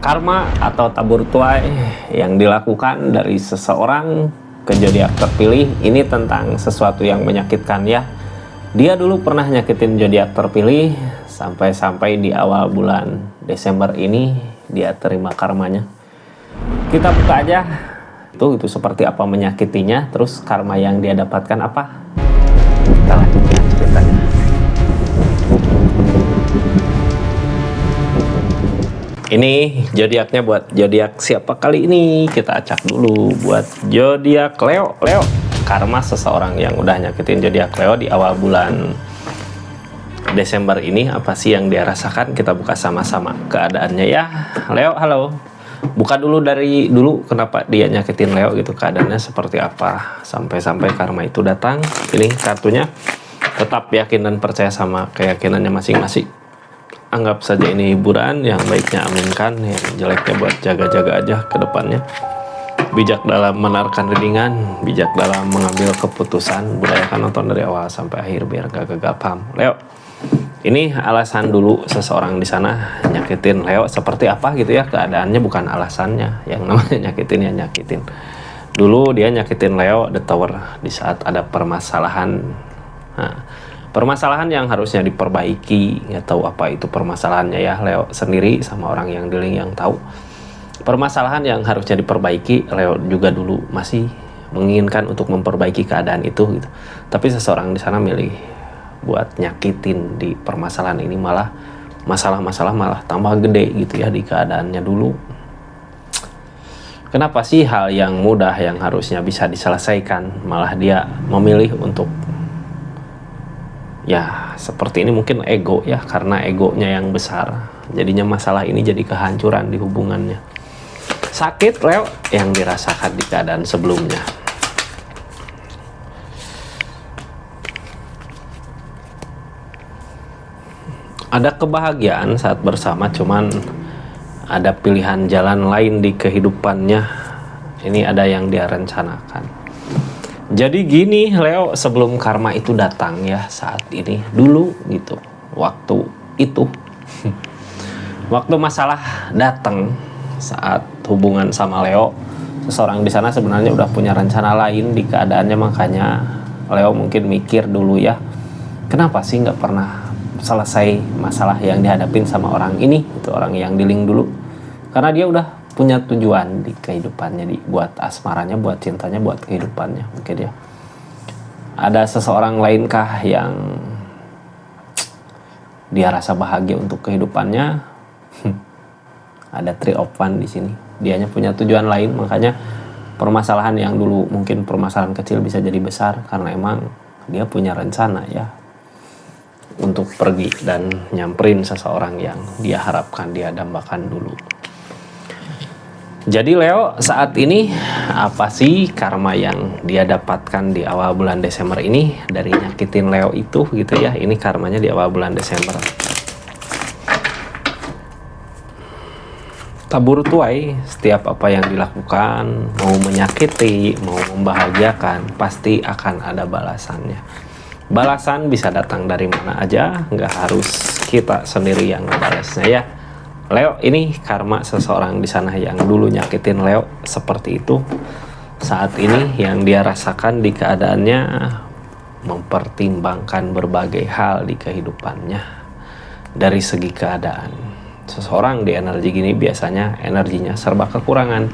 Karma atau tabur tuai yang dilakukan dari seseorang ke zodiak terpilih ini tentang sesuatu yang menyakitkan ya. Dia dulu pernah nyakitin zodiak terpilih sampai-sampai di awal bulan Desember ini dia terima karmanya. Kita buka aja itu seperti apa menyakitinya, terus karma yang dia dapatkan apa. Kita lanjutkan ceritanya. Ini zodiaknya buat zodiak siapa kali ini? Kita acak dulu buat zodiak Leo. Leo, karma seseorang yang udah nyakitin zodiak Leo di awal bulan Desember ini apa sih yang dia rasakan? Kita buka sama-sama keadaannya ya. Leo, halo. Buka dulu dari dulu kenapa dia nyakitin Leo gitu, keadaannya seperti apa sampai-sampai karma itu datang. Ini kartunya. Tetap yakin dan percaya sama keyakinannya masing-masing. Anggap saja ini hiburan, yang baiknya aminkan, yang jeleknya buat jaga-jaga aja ke depannya. Bijak dalam menarikan readingan, bijak dalam mengambil keputusan. Budayakan nonton dari awal sampai akhir biar gak gagal paham. Leo, ini alasan dulu seseorang di sana nyakitin Leo seperti apa gitu ya, keadaannya bukan alasannya. Yang namanya nyakitin ya nyakitin. Dulu dia nyakitin Leo the Tower di saat ada permasalahan. Nah, permasalahan yang harusnya diperbaiki, nggak tahu apa itu permasalahannya ya, Leo sendiri sama orang yang dealing yang tahu. Permasalahan yang harusnya diperbaiki, Leo juga dulu masih menginginkan untuk memperbaiki keadaan itu gitu. Tapi seseorang di sana milih buat nyakitin di permasalahan ini, malah masalah-masalah malah tambah gede gitu ya di keadaannya dulu. Kenapa sih hal yang mudah yang harusnya bisa diselesaikan malah dia memilih untuk ya seperti ini? Mungkin ego ya, karena egonya yang besar jadinya masalah ini jadi kehancuran di hubungannya. Sakit Leo yang dirasakan di keadaan sebelumnya. Ada kebahagiaan saat bersama, cuman ada pilihan jalan lain di kehidupannya. Ini ada yang dia rencanakan. Jadi gini Leo, sebelum karma itu datang ya, saat ini dulu gitu, waktu itu waktu masalah datang saat hubungan sama Leo, seseorang di sana sebenarnya udah punya rencana lain di keadaannya. Makanya Leo mungkin mikir dulu ya, kenapa sih nggak pernah selesai masalah yang dihadapin sama orang ini, itu orang yang dealing dulu, karena dia udah punya tujuan di kehidupannya, buat asmaranya, buat cintanya, buat kehidupannya. Mungkin ya ada seseorang lainkah yang dia rasa bahagia untuk kehidupannya. Ada Three of Wands di sini, dianya punya tujuan lain. Makanya permasalahan yang dulu mungkin permasalahan kecil bisa jadi besar karena emang dia punya rencana ya untuk pergi dan nyamperin seseorang yang dia harapkan, dia dambakan dulu. Jadi Leo saat ini apa sih karma yang dia dapatkan di awal bulan Desember ini dari nyakitin Leo itu gitu ya. Ini karmanya di awal bulan Desember. Tabur tuai, setiap apa yang dilakukan, mau menyakiti, mau membahagiakan, pasti akan ada balasannya. Balasan bisa datang dari mana aja, nggak harus kita sendiri yang ngebalasnya ya. Leo, ini karma seseorang di sana yang dulu nyakitin Leo seperti itu. Saat ini yang dia rasakan di keadaannya mempertimbangkan berbagai hal di kehidupannya dari segi keadaan. Seseorang di energi gini biasanya energinya serba kekurangan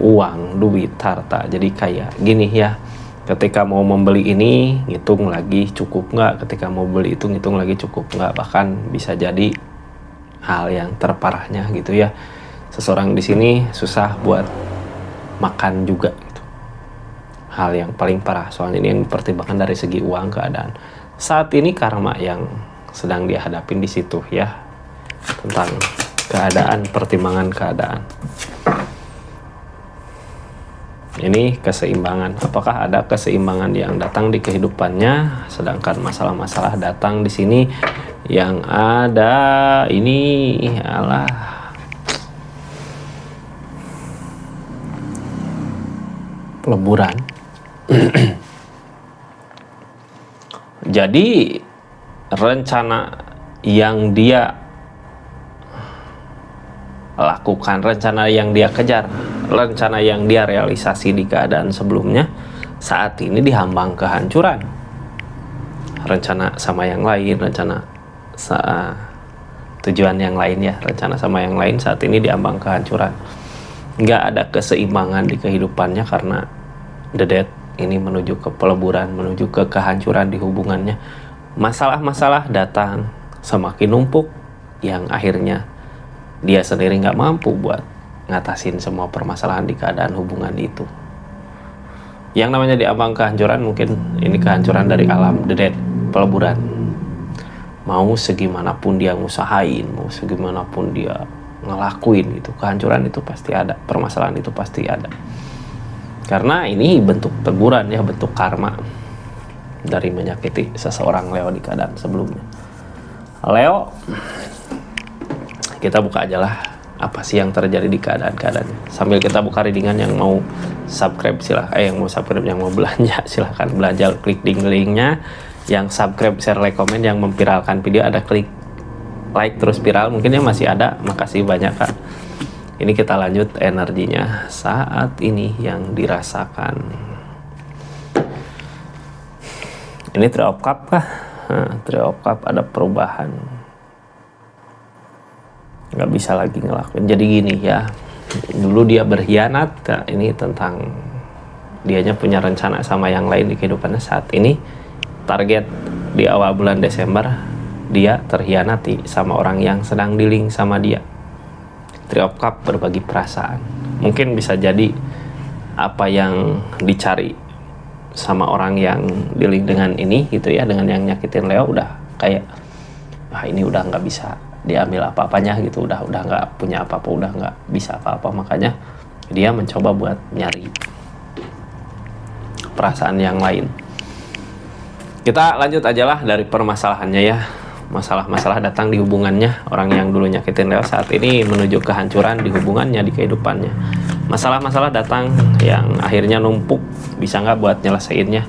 uang, duit, harta. Jadi kayak gini ya, ketika mau membeli ini ngitung lagi cukup nggak, ketika mau beli itu ngitung lagi cukup nggak, bahkan bisa jadi hal yang terparahnya gitu ya, seseorang di sini susah buat makan juga gitu. Hal yang paling parah, soalnya ini yang dipertimbangkan dari segi uang, keadaan. Saat ini karma yang sedang dia hadapin di situ ya, tentang keadaan, pertimbangan keadaan. Ini keseimbangan, apakah ada keseimbangan yang datang di kehidupannya, sedangkan masalah-masalah datang di sini yang ada ini adalah peleburan. Jadi rencana yang dia lakukan, rencana yang dia kejar, rencana yang dia realisasi di keadaan sebelumnya, saat ini dihambang kehancuran. Rencana sama yang lain, tujuan yang lain ya, rencana sama yang lain saat ini diambang kehancuran. Nggak ada keseimbangan di kehidupannya karena The Death ini menuju ke peleburan, menuju ke kehancuran di hubungannya. Masalah-masalah datang semakin numpuk yang akhirnya dia sendiri nggak mampu buat ngatasin semua permasalahan di keadaan hubungan itu. Yang namanya diambang kehancuran, mungkin ini kehancuran dari alam The Death, peleburan. Mau segimanapun dia ngusahain, mau segimanapun dia ngelakuin gitu, kehancuran itu pasti ada, permasalahan itu pasti ada. Karena ini bentuk teguran ya, bentuk karma dari menyakiti seseorang Leo di keadaan sebelumnya. Leo, kita buka aja lah apa sih yang terjadi di keadaan-keadaannya. Sambil kita buka readingan, yang mau subscribe yang mau belanja silahkan belanja, klik linknya. Yang subscribe, share, like, komen, yang memviralkan video ada klik like terus viral, mungkin yang masih ada, makasih banyak Kak. Ini kita lanjut energinya saat ini yang dirasakan. Ini Three of Cup kah? Three of Cup, ada perubahan. Nggak bisa lagi ngelakuin. Jadi gini ya, dulu dia berkhianat, nah, ini tentang dianya punya rencana sama yang lain di kehidupannya. Saat ini target di awal bulan Desember, dia terhianati sama orang yang sedang dealing sama dia. Three of Cup, berbagi perasaan. Mungkin bisa jadi apa yang dicari sama orang yang dealing dengan ini gitu ya, dengan yang nyakitin Leo, udah kayak ini udah nggak bisa diambil apa-apanya gitu, udah nggak punya apa-apa, udah nggak bisa apa-apa, makanya dia mencoba buat nyari perasaan yang lain. Kita lanjut aja lah dari permasalahannya ya. Masalah-masalah datang di hubungannya. Orang yang dulu nyakitin Leo saat ini menuju kehancuran di hubungannya, di kehidupannya. Masalah-masalah datang yang akhirnya numpuk. Bisa nggak buat nyelesainnya?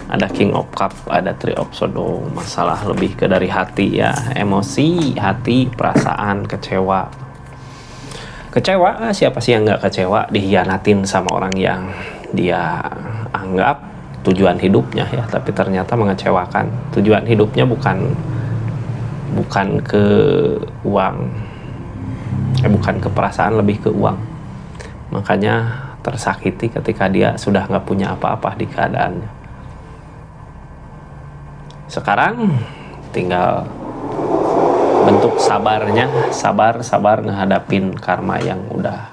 Ada King of Cup, ada Three of Swords. Masalah lebih ke dari hati ya. Emosi, hati, perasaan, kecewa. Kecewa, siapa sih yang nggak kecewa dihianatin sama orang yang dia anggap tujuan hidupnya ya, tapi ternyata mengecewakan. Tujuan hidupnya bukan ke uang, bukan ke perasaan, lebih ke uang. Makanya tersakiti ketika dia sudah nggak punya apa-apa di keadaannya. Sekarang tinggal bentuk sabarnya, sabar ngehadapin karma yang udah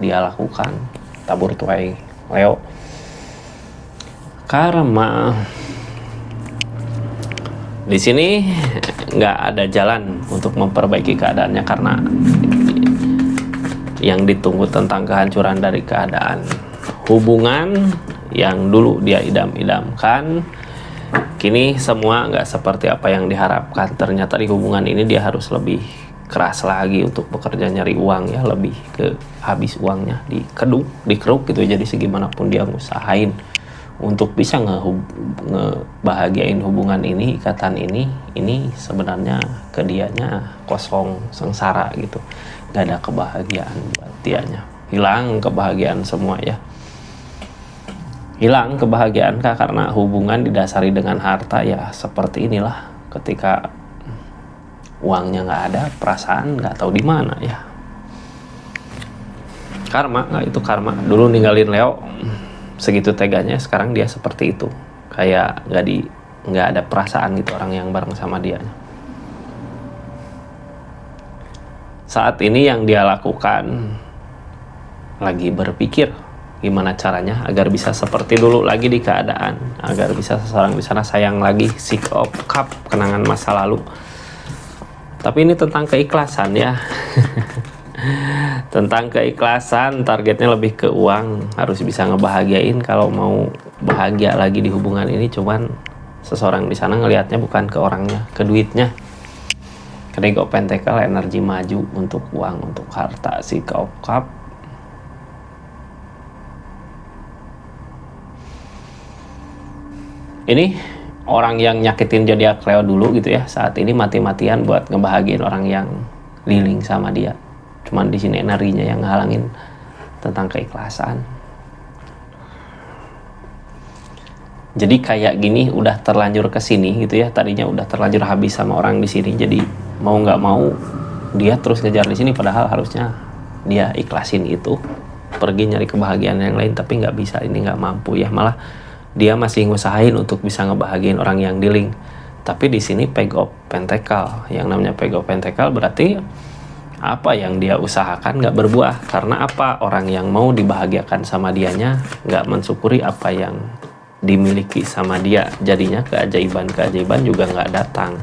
dia lakukan. Tabur tuai Leo. Karma di sini nggak ada jalan untuk memperbaiki keadaannya, karena yang ditunggu tentang kehancuran dari keadaan hubungan yang dulu dia idam-idamkan, kini semua nggak seperti apa yang diharapkan. Ternyata di hubungan ini dia harus lebih keras lagi untuk bekerja nyari uang ya, lebih ke habis uangnya dikeruk gitu. Jadi segimanapun dia ngusahain untuk bisa ngebahagiain hubungan ini, ikatan ini sebenarnya ke dianya kosong, sengsara gitu, gak ada kebahagiaan buat dianya, hilang kebahagiaan semua ya, hilang kebahagiaan Kak, karena hubungan didasari dengan harta ya. Seperti inilah, ketika uangnya nggak ada, perasaan nggak tahu di mana ya. Karma, itu karma. Dulu ninggalin Leo segitu teganya, sekarang dia seperti itu, kayak nggak ada perasaan gitu orang yang bareng sama dia. Saat ini yang dia lakukan lagi berpikir gimana caranya agar bisa seperti dulu lagi di keadaan, agar bisa seseorang di sana sayang lagi. Six of Cup, kenangan masa lalu. Tapi ini tentang keikhlasan ya. Tentang keikhlasan, targetnya lebih ke uang, harus bisa ngebahagiain. Kalau mau bahagia lagi di hubungan ini, cuman seseorang di sana ngelihatnya bukan ke orangnya, ke duitnya. King of Pentacle, energi maju untuk uang, untuk harta. Six of Cup, ini orang yang nyakitin zodiak Leo dulu gitu ya, saat ini mati-matian buat ngebahagiain orang yang liling sama dia. Cuman di sini energinya yang ngehalangin tentang keikhlasan. Jadi kayak gini udah terlanjur ke sini gitu ya, tadinya udah terlanjur habis sama orang di sini, jadi mau nggak mau dia terus ngejar di sini, padahal harusnya dia ikhlasin itu, pergi nyari kebahagiaan yang lain, tapi nggak bisa, ini nggak mampu ya, malah dia masih ngusahain untuk bisa ngebahagiain orang yang di link. Tapi di sini Page of Pentacle, yang namanya Page of Pentacle berarti apa yang dia usahakan nggak berbuah. Karena apa? Orang yang mau dibahagiakan sama dianya nggak mensyukuri apa yang dimiliki sama dia, jadinya keajaiban juga nggak datang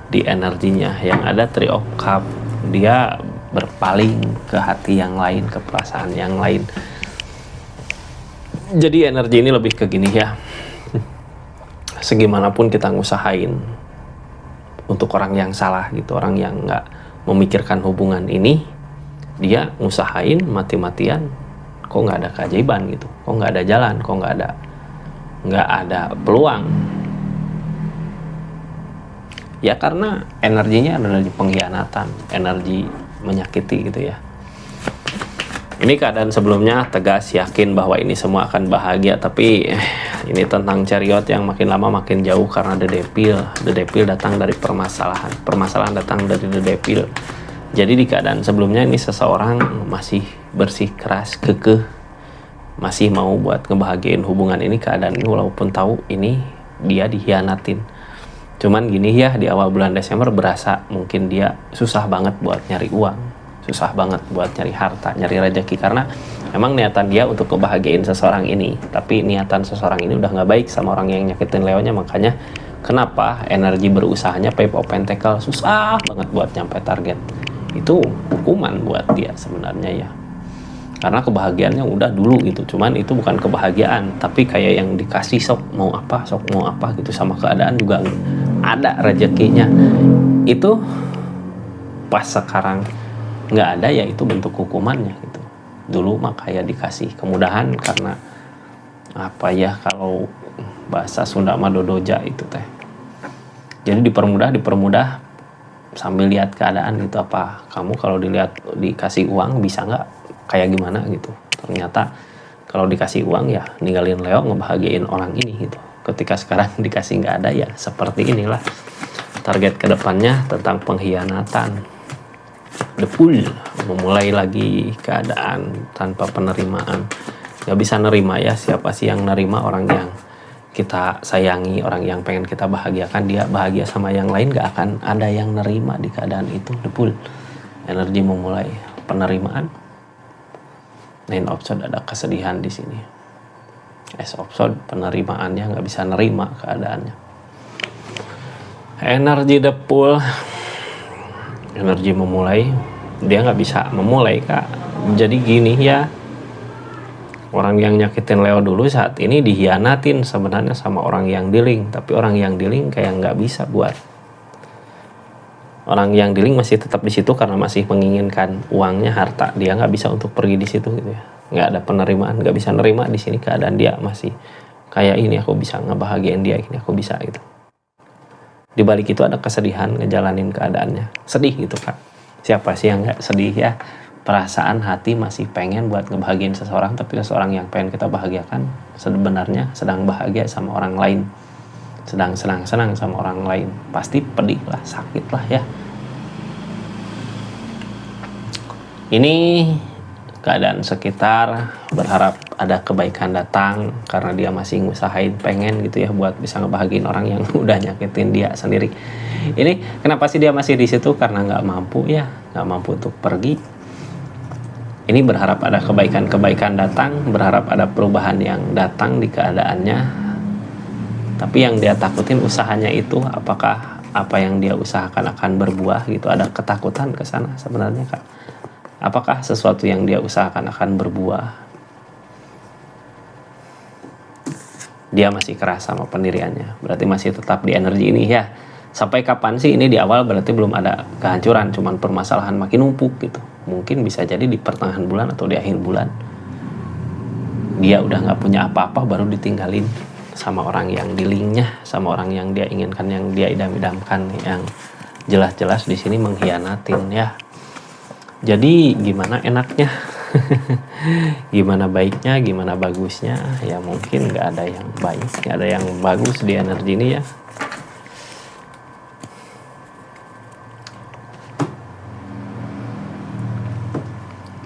di energinya. Yang ada Three of Cup, dia berpaling ke hati yang lain, ke perasaan yang lain. Jadi energi ini lebih ke gini ya, segimanapun kita ngusahain untuk orang yang salah gitu, orang yang nggak memikirkan hubungan ini, dia ngusahain mati-matian, kok nggak ada keajaiban gitu, kok nggak ada jalan, kok nggak ada peluang. Ya karena energinya energi pengkhianatan, energi menyakiti gitu ya. Ini keadaan sebelumnya tegas, yakin bahwa ini semua akan bahagia, tapi ini tentang Chariot yang makin lama makin jauh karena The Devil datang dari permasalahan datang dari The Devil. Jadi di keadaan sebelumnya ini seseorang masih bersikeras, kekeh, masih mau buat ngebahagiain hubungan ini, keadaan ini walaupun tahu ini dia dikhianatin. Cuman gini ya, di awal bulan Desember berasa mungkin dia susah banget buat nyari uang, susah banget buat nyari harta, nyari rezeki, karena emang niatan dia untuk ngebahagiain seseorang ini, tapi niatan seseorang ini udah nggak baik sama orang yang nyakitin Leonya. Makanya kenapa energi berusahanya Page of Pentacle susah banget buat nyampe target. Itu hukuman buat dia sebenarnya ya, karena kebahagiaannya udah dulu gitu. Cuman itu bukan kebahagiaan, tapi kayak yang dikasih sok mau apa gitu, sama keadaan juga ada rezekinya. Itu pas sekarang nggak ada, ya itu bentuk hukumannya gitu. Dulu mah kayak dikasih kemudahan karena apa ya, kalau bahasa Sunda mah dodoja itu teh. Jadi dipermudah sambil lihat keadaan gitu. Apa kamu kalau dikasih uang bisa nggak kayak gimana gitu. Ternyata kalau dikasih uang ya ninggalin Leo, ngebahagiain orang ini gitu. Ketika sekarang dikasih nggak ada, ya seperti inilah target kedepannya tentang pengkhianatan. The Fool, memulai lagi keadaan tanpa penerimaan. Nggak bisa nerima ya, siapa sih yang nerima? Orang yang kita sayangi, orang yang pengen kita bahagiakan, dia bahagia sama yang lain, nggak akan ada yang nerima di keadaan itu. The Fool, energi memulai penerimaan. Nine of Swords, ada kesedihan di sini. Ace of Swords, penerimaannya nggak bisa nerima keadaannya. Energi The Fool, energi memulai, dia nggak bisa memulai kak. Jadi gini ya, orang yang nyakitin Leo dulu saat ini dihianatin sebenarnya sama orang yang dealing, tapi orang yang dealing kayak nggak bisa buat. Orang yang dealing masih tetap di situ karena masih menginginkan uangnya, harta, dia nggak bisa untuk pergi di situ gitu ya. Nggak ada penerimaan, nggak bisa nerima di sini keadaan dia masih kayak ini, aku bisa ngebahagiain dia, ini aku bisa gitu. Di balik itu ada kesedihan ngejalanin keadaannya, sedih gitu kak. Siapa sih yang nggak sedih ya? Perasaan hati masih pengen buat ngebahagiain seseorang, tapi seseorang yang pengen kita bahagiakan sebenarnya sedang bahagia sama orang lain, sedang senang-senang sama orang lain. Pasti pedih lah, sakit lah ya. Ini keadaan sekitar berharap ada kebaikan datang karena dia masih ngusahain pengen gitu ya buat bisa ngebahagiain orang yang udah nyakitin dia sendiri. Ini kenapa sih dia masih di situ? Karena nggak mampu ya, nggak mampu untuk pergi. Ini berharap ada kebaikan-kebaikan datang, berharap ada perubahan yang datang di keadaannya. Tapi yang dia takutin usahanya itu, apakah apa yang dia usahakan akan berbuah gitu. Ada ketakutan ke sana sebenarnya kak. Apakah sesuatu yang dia usahakan akan berbuah? Dia masih keras sama pendiriannya, berarti masih tetap di energi ini ya. Sampai kapan sih? Ini di awal berarti belum ada kehancuran, cuman permasalahan makin numpuk gitu. Mungkin bisa jadi di pertengahan bulan atau di akhir bulan dia udah nggak punya apa-apa, baru ditinggalin sama orang yang di linknya, sama orang yang dia inginkan, yang dia idam-idamkan, yang jelas-jelas di sini mengkhianatin ya. Jadi gimana enaknya? Gimana baiknya, gimana bagusnya? Ya mungkin nggak ada yang baik, nggak ada yang bagus di energi ini ya.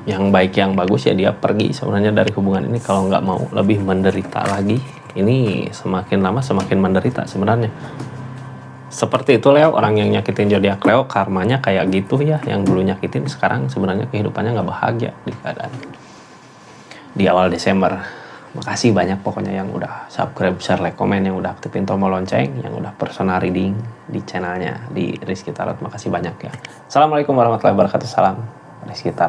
Yang baik, yang bagus ya dia pergi sebenarnya dari hubungan ini kalau nggak mau lebih menderita lagi. Ini semakin lama semakin menderita sebenarnya. Seperti itu Leo, orang yang nyakitin zodiak Leo karmanya kayak gitu ya, yang dulu nyakitin sekarang sebenarnya kehidupannya nggak bahagia di keadaan di awal Desember. Makasih banyak pokoknya yang udah subscribe, share, like, komen, yang udah aktifin tombol lonceng, yang udah personal reading di channelnya di Rizky Tarot. Makasih banyak ya. Assalamualaikum warahmatullahi wabarakatuh. Salam Rizky Tarot.